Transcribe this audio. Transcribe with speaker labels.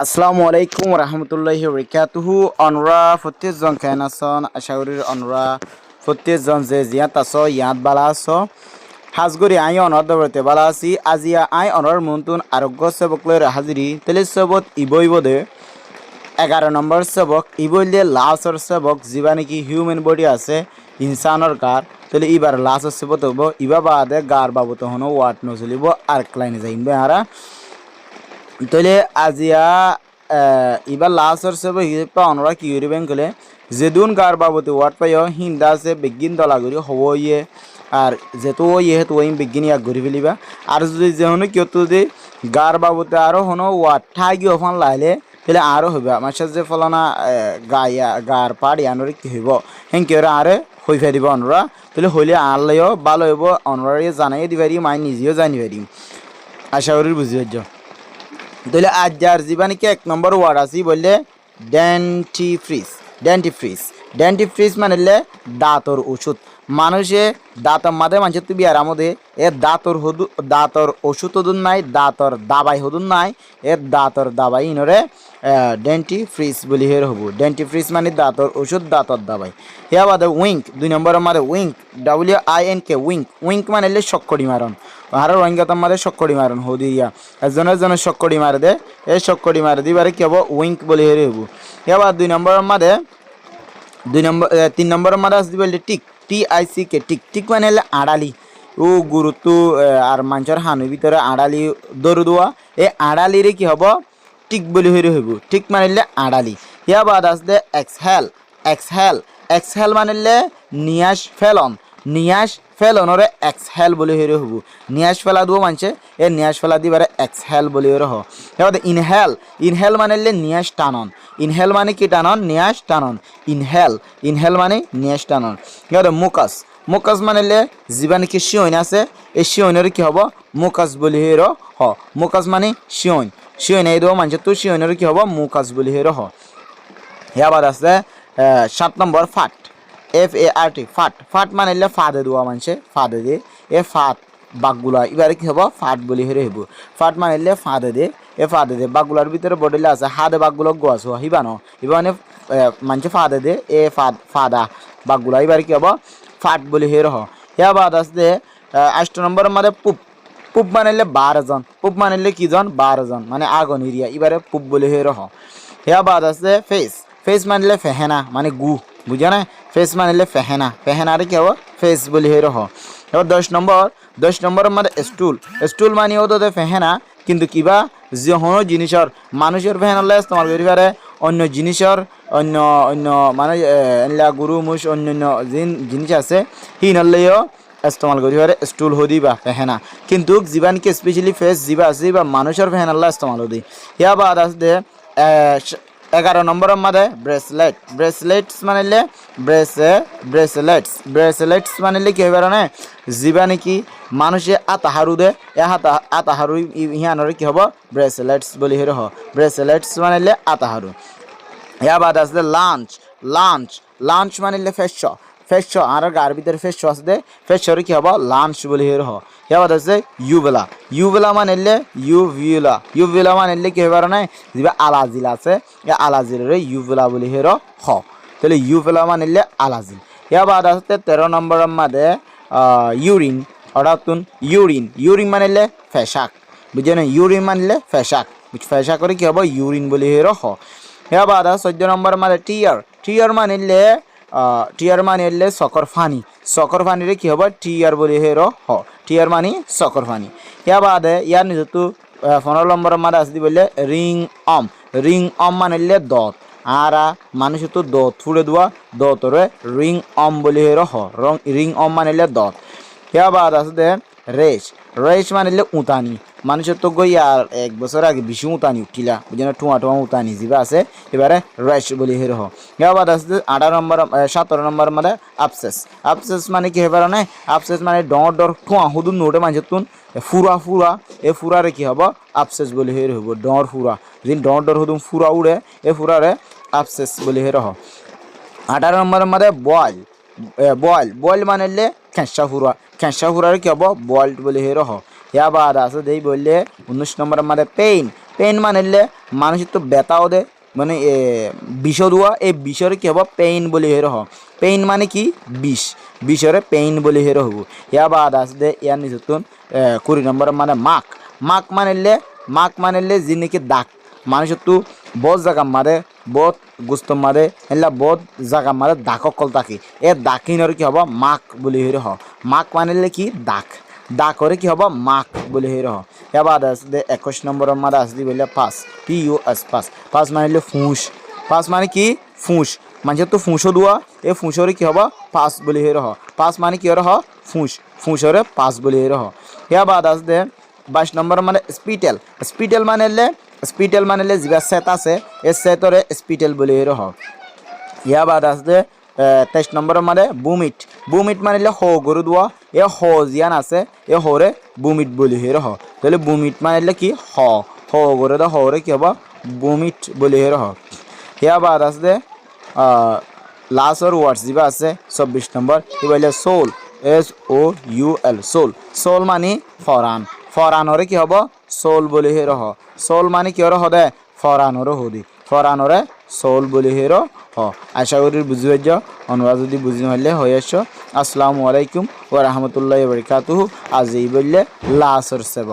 Speaker 1: আসসালামু আলাইকুম রহমতুল্লাহি বরকাতুহু অনরা প্রত্যেকজন কেন আছেন আশা করি অনরা প্রত্যেকজন যে জিয়াত আছো ইয়াত বালা আছো হাজগরি আই অনর দবরতে বালা আছি আজিয়া আই অনর মন্তুন আরোগ্য সেবক লয় হাজিরি তেলে সবত ইবইবদে 11 নম্বর সেবক ইবইলে লাস্টর সেবক যিবা নাকি হিউম্যান বডি আছে ইনসানর গার তাহলে এবার লাস্টর সেবত হব ইবা বাদে গার বাবত হনো ওয়াট নচলিব আর ক্লাইনে যাইনবে আরা তাহলে আজিয়া এবার লাস্টর সেব হিসেবে অনরা কি করিবেন গেলে যেদুন গার বাবতে ওয়াট পাই হিন্দা আছে বেগিন দলাগুড়ি হব ইয়ে আর যেহেতু ইয়ে হেতু ওই বেগিন ইয়াক ঘুরি ফেলিবা আর যদি যেহনো কেউ যদি গার বাবতে আরও হনো ওয়াট ঠাগি ওখান লাইলে তাহলে আরও হইবা আমার সাথে যে ফলানা গাইয়া গার পাড় ইয়ানোর কি হইব হেঁকে আরে হই ফেরিব অনরা তাহলে হইলে আনলেও ভালো হইব অনরা জানাই দিবারি মাই নিজেও জানি পারি আশা করি বুঝি পারছ তাহলে আজ যার জীবানিকে 1 নম্বর ওয়ার্ড আসি বললে ডেন্টিফ্রিজ ডেন্টিফ্রিজ ডেন্টিফ্রিজ মানে দাঁতর ওষুধ মানুষে দাঁতর মাঝে মানুষ তুই আর আমাদের এর দাঁতর ওষুধ হদুন নাই দাঁতর দাবাই হদুন নাই এর দাঁতর দাবাই ইনরে ডেন্টিফ্রিজ বলি হের হবো ডেন্টিফ্রিজ মানে দাঁতর ওষুধ দাঁতর দাবাই হেয়া বাদে উইঙ্ক 2 নম্বরের মাঝে উইঙ্ক WINK উইঙ্ক উইঙ্ক মানে শক্কড়ি মারণ আর রোহিঙ্গাতার মাঝে শক্কড়ি মারণ হদিয়া একজনের শক্কড়ি মারে দে এই শক্কড়ি মারে দিবারে কি হবো উইঙ্ক বলি হেরে হবো এবার 2 নম্বরের মাঝে 3 নম্বরের মাঝে আসতে বললে টিক TICK টিক টিক মানে আড়ালি ও গুরুত্ব আর মানুষের হানুর ভিতরে আড়ালি দৌড় দেওয়া এই আড়ালিরে কি হব টিক বলি হেরে হইব টিক মানে আড়ালি ইয়া বাদ আসতে এক্সহেল এক্সহেল এক্সহেল মানে নিয়াস ফেলন নিয়াস ফেলনরে এক্সহেল বলি হেরে হব নিয়াস ফেলা দিব মানছে এ নিয়াস ফেলা দিবারে এক্সহেল বলি হেরে হ এবার ইনহেল ইনহেল মানে নিয়াস টানন ইনহেল মানে কি টানন নিয়াস টানন ইনহেল ইনহেল মানে নিয়াস টানন এবার মুকাস মুকাস মানে যিবা নাকি শিয়ন আছে এই শিয়নের কি হব মুকাস বলি হেরে হ মুকাস মানে শিয়ন শিয়ন এই দেবো মানছে তো শিয়নের কি হব মুকাস বলি হেরে হ এবার আছে 7 নম্বর ফাট FART ফাট ফাট মানে ফাদে দেওয়া মানুষে ফাদে দে এ ফাট বাঘগুলা এবারে কি হব ফাট বলি হেরে হইব ফাট মানে ফাদে দে এ ফাদে দে বাঘগুলার ভিতরে বডিলে আছে হাদে বাঘগুলো গোয়াছ হিবানো এবার মানে মানুষে ফাদে দে এ ফাদা বাঘগুলা এবারে কি হব ফাট বলি হেরে হ ইয়া বাদ আছে 8 নম্বরের মধ্যে পুপ পুপ মানে 12 জন পুপ মানে কি জন 12 জন মানে আগুন এরিয়া এবারে পুপ বলি হেরে হ ইয়া বাদ আছে ফেস ফেস মানে ফেহেনা মানে গু বুঝা না ফেস মানে ফেহেনা ফেহেনারে কি হব ফেস বলি হেরে হ এবার 10 নম্বরের মধ্যে স্টুল স্টুল মানে ও তো ফেহেনা কিন্তু কিবা যে কোনো জিনিসের মানুষের ফেহেনালে ইস্তেমাল করি পারে অন্য জিনিসের অন্য অন্য মানে গরু মুষ অন্য জিনিস আছে হি নলেও ইস্তেমাল করি পারে স্টুল হদি বা ফেহেনা কিন্তু জীবানকে স্পেশালি ফেস যিবা আছে বা মানুষের ফেহেনাল্লা ইস্তেমাল হদি ইয়া বাদ আছে 11 নম্বরের মধ্যে ব্রেসলেট ব্রেসলেটস মানে ব্রেসলেটস মানে কি হইবে না যিবা নাকি মানুষে আতাহারু দে আতাহারু ইহানর কি হব ব্রেসলেটস বলি হেরে হ ব্রেসলেটস মানে আতাহারু ইয়া বাদ আছে লাঞ্চ লাঞ্চ লাঞ্চ মানে ফেস আর গার ভিতরে ফেস আছে ফেসর কি হব লাঞ্চ বলি হেরে হ ইয়া বাদ আছে ইউবেলা ইউবেলা মানে ইউবেলা মানে কি হইবার না যিবা আলাজিল আছে এ আলাজিলরে ইউবেলা বলি হের হ তাহলে ইউবেলা মানে আলাজিল ইয়া বাদ আছে 13 নম্বরের মধ্যে ইউরিন অর্থাৎ ইউরিন ইউরিন মানে ফেশাক বুঝে না ইউরিন মানে ফেশাক ফেশাক করে কি হব ইউরিন বলি হের হ ইয়া বাদ 14 নম্বরের মধ্যে টিয়ার মানে সকর ফানি রে কি হব টিয়ার বলি হের হ টিয়ার মানে সকর ফানি ইয়া বাদে ইয়ার নিজেতো 15 নম্বরের মাঝে আসি বললে রিং অম মানে দত আর মানুষ তো দত ফুড়ে দেওয়া দতরে রিং অম বলি হের হ রিং অম মানে দত ইয়া বাদ আছে রেশ মানে উতানি মানুষের তো গই আর 1 বছর আগে বেশি উতানি উঠিলা বুঝে না টুয়া উতানি যিবা আছে এবারে রেশ বলি হের হ ইয়া বাদ আছে 17 নম্বর মানে আফসেস মানে কি হেবার না আফসেস মানে ডর টুয়া হুদুন নোটে মানুষের তুন ফুরা এ ফুরারে কি হব আফসেস বলি হের হব ডর ফুরা যিন ডর হুদুন ফুরা উড়ে এ ফুরারে আফসেস বলি হের হ 18 নম্বরের মধ্যে বয়েল মানে খেঁসা ফুরারে কি হব বয়েলড বলি হের হ ইয়া বাদ আছে দেই বললে 19 নম্বরের মধ্যে পেইন মানিলে মানুষের তো ব্যথাও দে মানে বিষ দোয়া এই বিষরে কি হব পেইন বলি হের হ পেইন মানে কি বিষরে পেইন বলি হের হব ইয়া বাদ আছে দে ইয়ার নিচুন 20 নম্বর মানে মাক মানিলে যিনিকে দাগ মানুষের তো বহুত জায়গা মারে বহুত গুস্ত মারে এলা বহুত জায়গা মারে দাগ অকল থাকি এ দাকিনর কি হব মাক বলি হের হ মাক মানিলে কি দাগ দাগ করে কি হব মাক বলি হের হ এবার আছে দে 21 নম্বরের মাঝে আছে দি বলে পাস মানিলে পাস মানে কি ফুঁস মানুষের তো ফুঁসো দোয়া এই ফুঁসরে কি হব পাস বলি হের হ পাস মানে কি হ ফুঁসরে পাস বলি হের হ এবার আছে দে 22 নম্বর মানে স্পিটেল মানিলে যা সেট আছে এই সেটরে স্পিটেল বলি হের হ ইয়া বাদ আছে 23 নম্বর মানে বুমিট মানিলে হ গরু দোয়া এ হ জিয়ান আছে এ হরে বুমিট বলি হের হ তাহলে বুমিট মানিলে কি হ গরু দা হরে কি হব বুমিট বলি হের হ ইয়া বাদ আছে লাস্টর ওয়ার্ডস যা আছে 24 নম্বর কি বলে সোল SOUL সোল মানে ফরানরে কি হব সোল বলি হের হ সোল মানে কি হর হদে ফরানরে হদি ফরানরে সোল বলি হের হ আশা করি বুঝি পাইছ অনুবাদ যদি বুঝি নহলে হয়ে আসো আসসালামু আলাইকুম ওয়া রাহমাতুল্লাহি ওয়া বারাকাতুহু আজ এই বললে লাসর সেবা